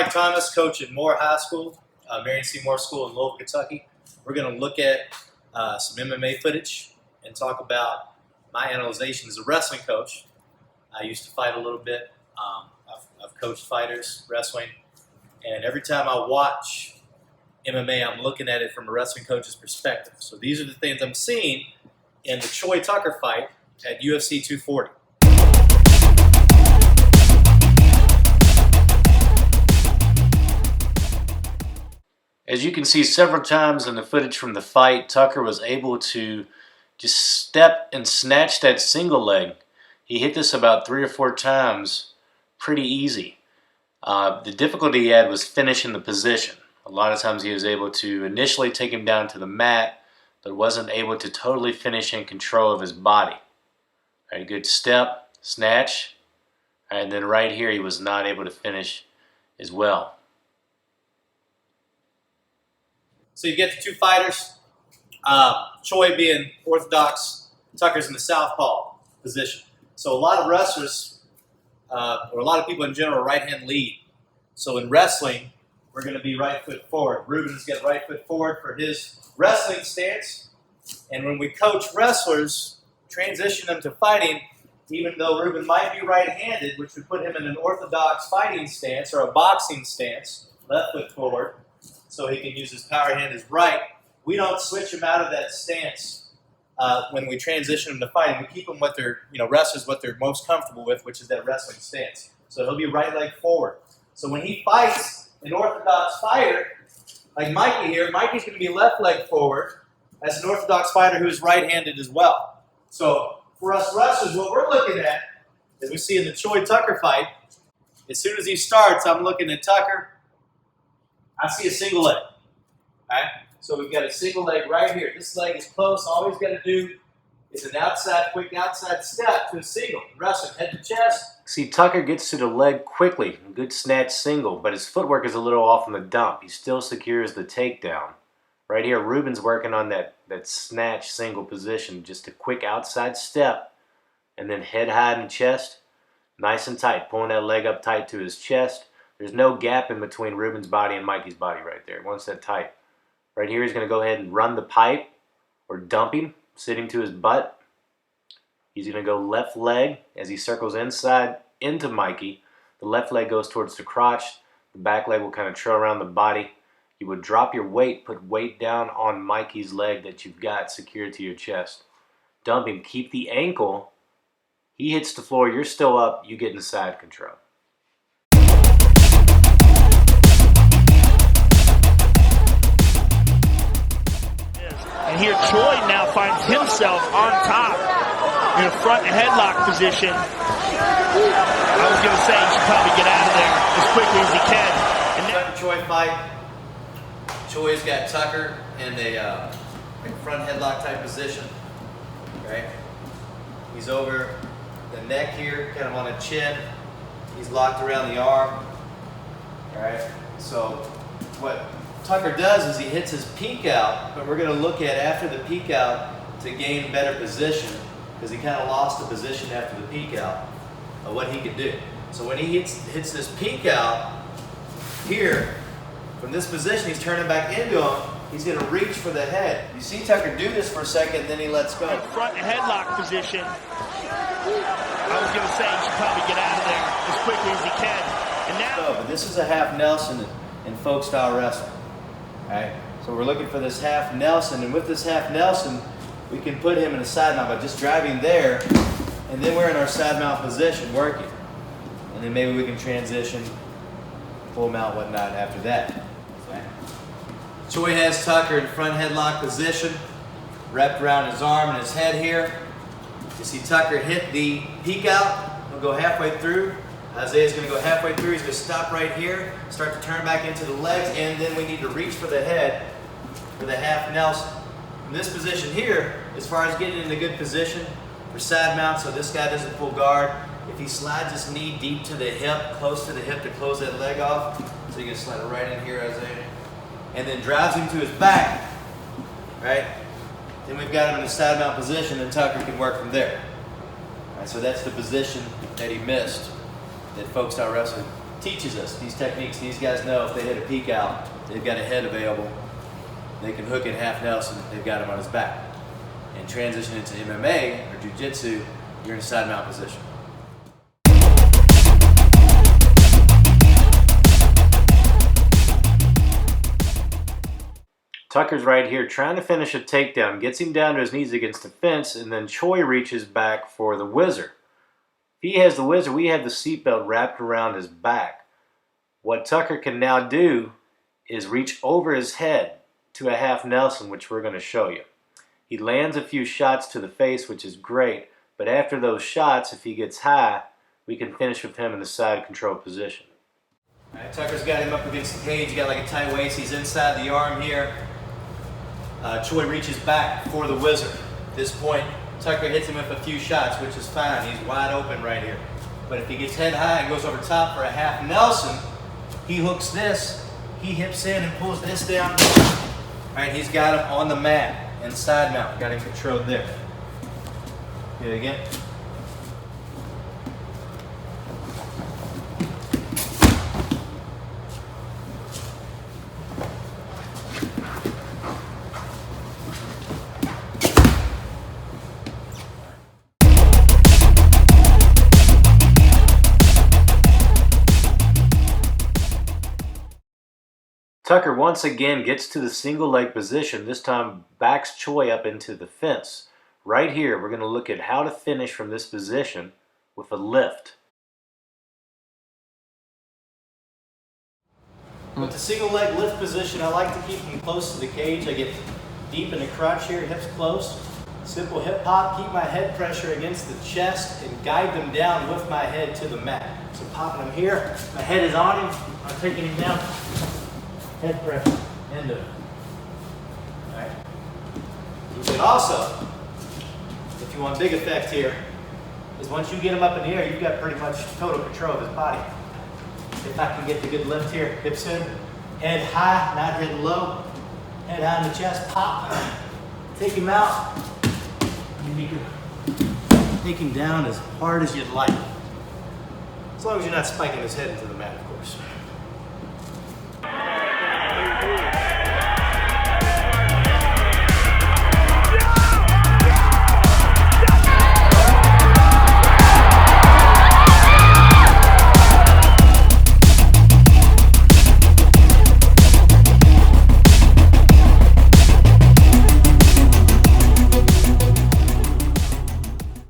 Mike Thomas, coach at Moore High School, Marion C. Moore School in Louisville, Kentucky. We're going to look at some MMA footage and talk about my analyzation as a wrestling coach. I used to fight a little bit. I've coached fighters, wrestling, and every time I watch MMA, I'm looking at it from a wrestling coach's perspective. So these are the things I'm seeing in the Choi Tucker fight at UFC 240. As you can see several times in the footage from the fight, Tucker was able to just step and snatch that single leg. He hit this about 3 or 4 times pretty easy. The difficulty he had was finishing the position. A lot of times he was able to initially take him down to the mat, but wasn't able to totally finish in control of his body. All right, good step, snatch, and then right here he was not able to finish as well. So you get the two fighters, Choi being orthodox, Tucker's in the southpaw position. So a lot of wrestlers, or a lot of people in general, are right-hand lead. So in wrestling, we're going to be right foot forward. Ruben's got right foot forward for his wrestling stance. And when we coach wrestlers, transition them to fighting, even though Ruben might be right-handed, which would put him in an orthodox fighting stance or a boxing stance, left foot forward, so he can use his power hand as right, we don't switch him out of that stance when we transition him to fighting. We keep them what they're, wrestlers what they're most comfortable with, which is that wrestling stance. So he'll be right leg forward. So when he fights an orthodox fighter, like Mikey here, Mikey's going to be left leg forward as an orthodox fighter who's right-handed as well. So for us wrestlers, what we're looking at, as we see in the Choi Tucker fight, as soon as he starts, I'm looking at Tucker. I see a single leg. All right? So we've got a single leg right here. This leg is close. All he's got to do is an quick outside step to a single. Wrestling head to chest. See, Tucker gets to the leg quickly. Good snatch single, but his footwork is a little off on the dump. He still secures the takedown. Right here, Ruben's working on that snatch single position. Just a quick outside step, and then head high in the chest. Nice and tight, pulling that leg up tight to his chest. There's no gap in between Ruben's body and Mikey's body right there. Once that tight. Right here, he's going to go ahead and run the pipe or dump him, sitting to his butt. He's going to go left leg as he circles inside into Mikey. The left leg goes towards the crotch. The back leg will kind of trail around the body. You would drop your weight, put weight down on Mikey's leg that you've got secured to your chest. Dump him. Keep the ankle. He hits the floor. You're still up. You get in side control. And here Choi now finds himself on top in a front headlock position. I was going to say he should probably get out of there as quickly as he can. And now Choi fight. Choi's got Tucker in a front headlock type position. Right? He's over the neck here, kind of on the chin. He's locked around the arm. All right? So what Tucker does is he hits his peek out, but we're going to look at after the peek out to gain better position, because he kind of lost the position after the peek out of what he could do. So when he hits this peek out here, from this position, he's turning back into him. He's going to reach for the head. You see Tucker do this for a second, then he lets go. In front headlock position. I was going to say he should probably get out of there as quickly as he can. And now, but this is a half Nelson in folk style wrestling. All right? So we're looking for this half Nelson, and with this half Nelson, we can put him in a side mount by just driving there, and then we're in our side mount position working. And then maybe we can transition, full mount, whatnot after that. Okay? Choi has Tucker in front headlock position, wrapped around his arm and his head here. You see Tucker hit the peek out. He'll go halfway through. Isaiah's going to go halfway through. He's going to stop right here, start to turn back into the legs, and then we need to reach for the head for the half Nelson. In this position here, as far as getting in a good position for side mount so this guy doesn't pull guard, if he slides his knee deep to the hip, close to the hip to close that leg off, so you can slide it right in here, Isaiah, and then drives him to his back, right? Then we've got him in a side mount position, and Tucker can work from there. All right, so that's the position that he missed that folk style wrestling teaches us these techniques. These guys know if they hit a peek out, they've got a head available. They can hook it half Nelson, they've got him on his back. And transition into MMA or Jiu-Jitsu, you're in a side mount position. Tucker's right here trying to finish a takedown, gets him down to his knees against the fence, and then Choi reaches back for the whizzer. If he has the whizzer, we have the seatbelt wrapped around his back. What Tucker can now do is reach over his head to a half Nelson, which we're going to show you. He lands a few shots to the face, which is great, but after those shots, if he gets high, we can finish with him in the side control position. All right, Tucker's got him up against the cage. He's got like a tight waist. He's inside the arm here. Choi reaches back for the whizzer. At this point, Tucker hits him with a few shots, which is fine. He's wide open right here. But if he gets head high and goes over top for a half Nelson, he hooks this, he hips in and pulls this down. All right, he's got him on the mat and side mount. Got him controlled there. Do it again. Tucker once again gets to the single leg position, this time backs Choi up into the fence. Right here, we're going to look at how to finish from this position with a lift. With the single leg lift position, I like to keep him close to the cage. I get deep in the crotch here, hips close. Simple hip hop, keep my head pressure against the chest and guide them down with my head to the mat. So popping him here, my head is on him, I'm taking him down. Head pressure into it. Alright. You can also, if you want big effect here, is once you get him up in the air, you've got pretty much total control of his body. If I can get the good lift here, hips in, head high, not hitting low, head high in the chest, pop, take him out, and you can take him down as hard as you'd like. As long as you're not spiking his head into the mat, of course.